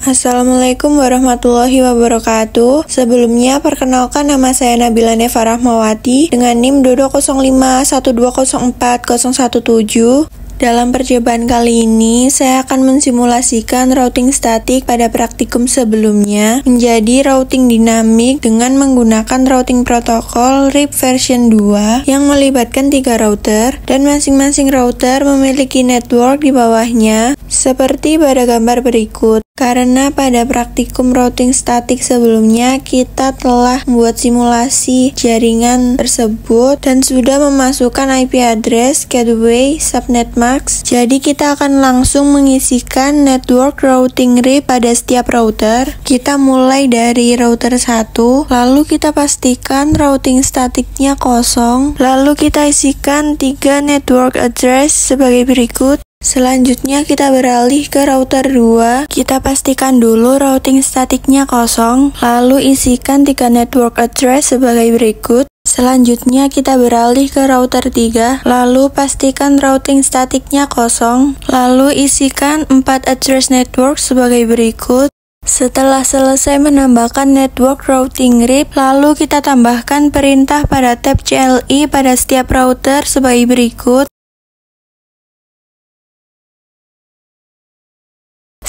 Assalamualaikum warahmatullahi wabarakatuh. Sebelumnya, perkenalkan nama saya Nabila Neva Rahmawati dengan NIM 20512040017. Dalam percobaan kali ini, saya akan mensimulasikan routing statik pada praktikum sebelumnya menjadi routing dinamik dengan menggunakan routing protokol RIP version 2 yang melibatkan 3 router dan masing-masing router memiliki network di bawahnya seperti pada gambar berikut. Karena pada praktikum routing statik sebelumnya kita telah membuat simulasi jaringan tersebut dan sudah memasukkan IP address, gateway, subnet mask. Jadi kita akan langsung mengisikan network routing RIP pada setiap router. Kita mulai dari router 1, lalu kita pastikan routing statiknya kosong, lalu kita isikan 3 network address sebagai berikut. Selanjutnya kita beralih ke router 2. Kita pastikan dulu routing statiknya kosong, lalu isikan 3 network address sebagai berikut. Selanjutnya kita beralih ke router 3, lalu pastikan routing statiknya kosong, lalu isikan 4 address network sebagai berikut. Setelah selesai menambahkan network routing RIP, lalu kita tambahkan perintah pada tab CLI pada setiap router sebagai berikut.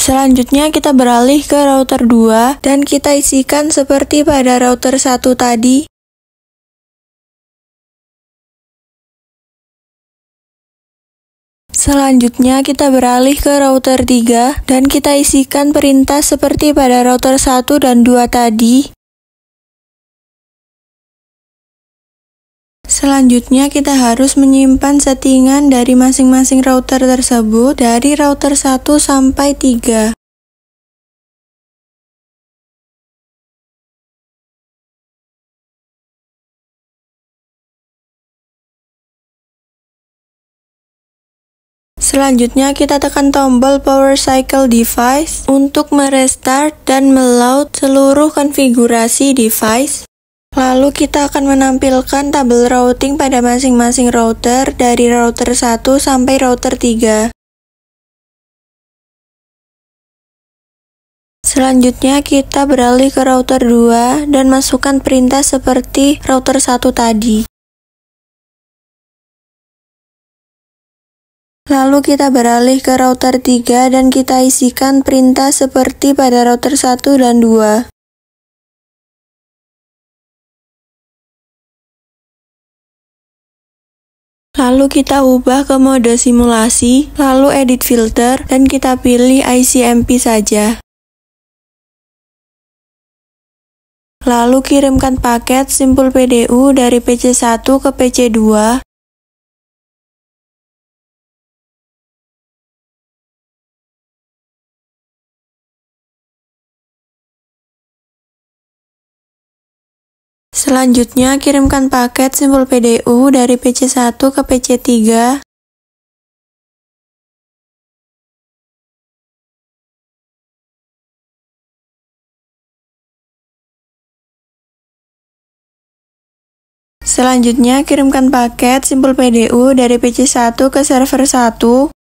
Selanjutnya kita beralih ke router 2 dan kita isikan seperti pada router 1 tadi. Selanjutnya kita beralih ke router 3 dan kita isikan perintah seperti pada router 1 dan 2 tadi. Selanjutnya kita harus menyimpan settingan dari masing-masing router tersebut dari router 1 sampai 3. Selanjutnya kita tekan tombol power cycle device untuk merestart dan meload seluruh konfigurasi device. Lalu kita akan menampilkan tabel routing pada masing-masing router dari router 1 sampai router 3. Selanjutnya kita beralih ke router 2 dan masukkan perintah seperti router 1 tadi. Lalu kita beralih ke router 3 dan kita isikan perintah seperti pada router 1 dan 2. Lalu kita ubah ke mode simulasi, lalu edit filter, dan kita pilih ICMP saja. Lalu kirimkan paket simpul PDU dari PC1 ke PC2. Selanjutnya, kirimkan paket simpul PDU dari PC1 ke PC3. Selanjutnya, kirimkan paket simpul PDU dari PC1 ke server 1.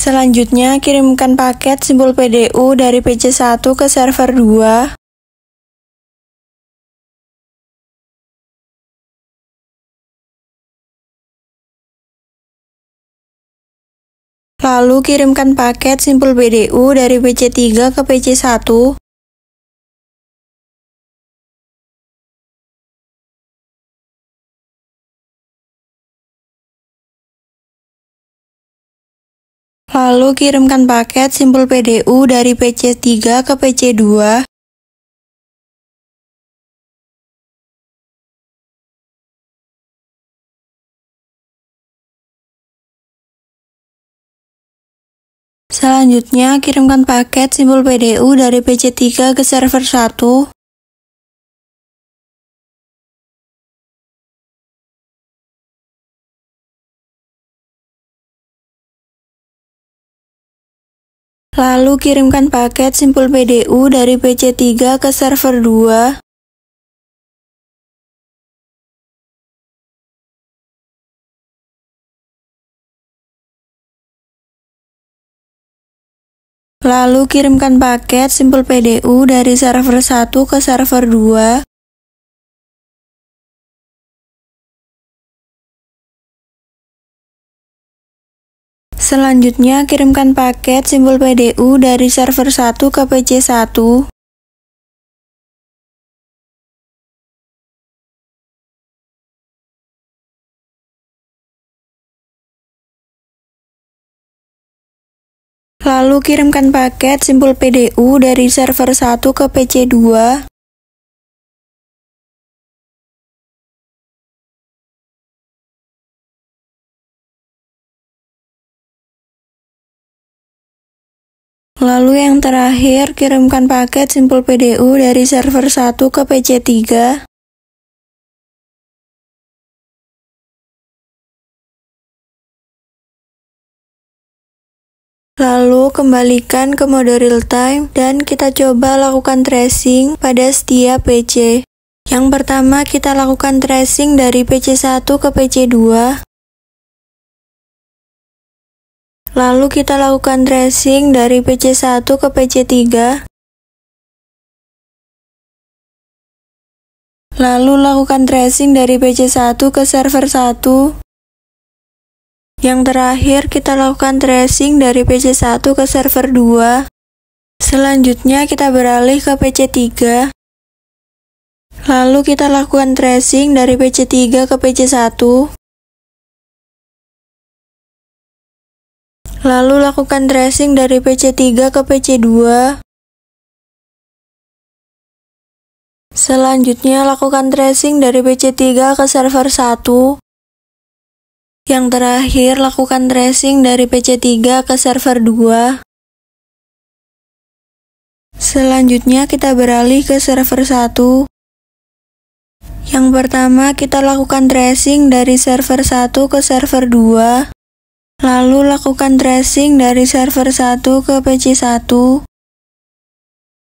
Selanjutnya, kirimkan paket simpul PDU dari PC1 ke server 2. Lalu kirimkan paket simpul PDU dari PC3 ke PC1. Lalu kirimkan paket simpul PDU dari PC3 ke PC2. Selanjutnya, kirimkan paket simpul PDU dari PC3 ke server 1. Lalu kirimkan paket simpul PDU dari PC3 ke server 2. Lalu kirimkan paket simpul PDU dari server 1 ke server 2. Selanjutnya, kirimkan paket simpul PDU dari server 1 ke PC1. Lalu kirimkan paket simpul PDU dari server 1 ke PC2. Lalu yang terakhir, kirimkan paket simpul PDU dari server 1 ke PC3. Lalu kembalikan ke mode real time dan kita coba lakukan tracing pada setiap PC. Yang pertama kita lakukan tracing dari PC1 ke PC2. Lalu kita lakukan tracing dari PC1 ke PC3. Lalu lakukan tracing dari PC1 ke server 1. Yang terakhir kita lakukan tracing dari PC1 ke server 2. Selanjutnya kita beralih ke PC3. Lalu kita lakukan tracing dari PC3 ke PC1. Lalu lakukan tracing dari PC3 ke PC2. Selanjutnya lakukan tracing dari PC3 ke server 1. Yang terakhir lakukan tracing dari PC3 ke server 2. Selanjutnya kita beralih ke server 1. Yang pertama kita lakukan tracing dari server 1 ke server 2. Lalu lakukan tracing dari server 1 ke PC1.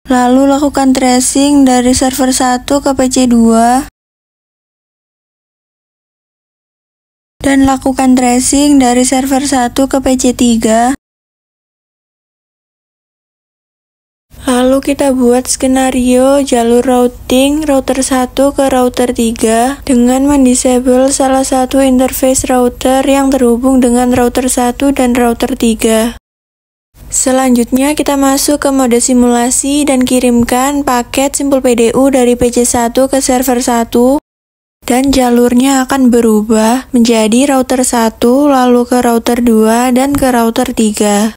Lalu lakukan tracing dari server 1 ke PC2. Dan lakukan tracing dari server 1 ke PC3. Lalu kita buat skenario jalur routing router 1 ke router 3 dengan mendisable salah satu interface router yang terhubung dengan router 1 dan router 3. Selanjutnya kita masuk ke mode simulasi dan kirimkan paket simpul PDU dari PC1 ke server 1 dan jalurnya akan berubah menjadi router 1 lalu ke router 2 dan ke router 3.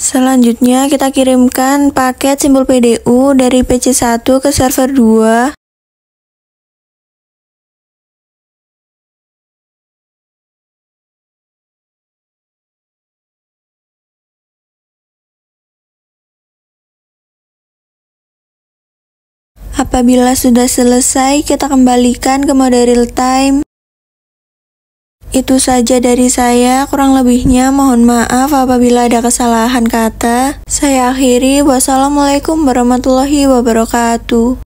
Selanjutnya kita kirimkan paket simpul PDU dari PC1 ke server 2. Apabila sudah selesai, kita kembalikan ke mode real time. Itu saja dari saya, kurang lebihnya mohon maaf apabila ada kesalahan kata. Saya akhiri, wassalamualaikum warahmatullahi wabarakatuh.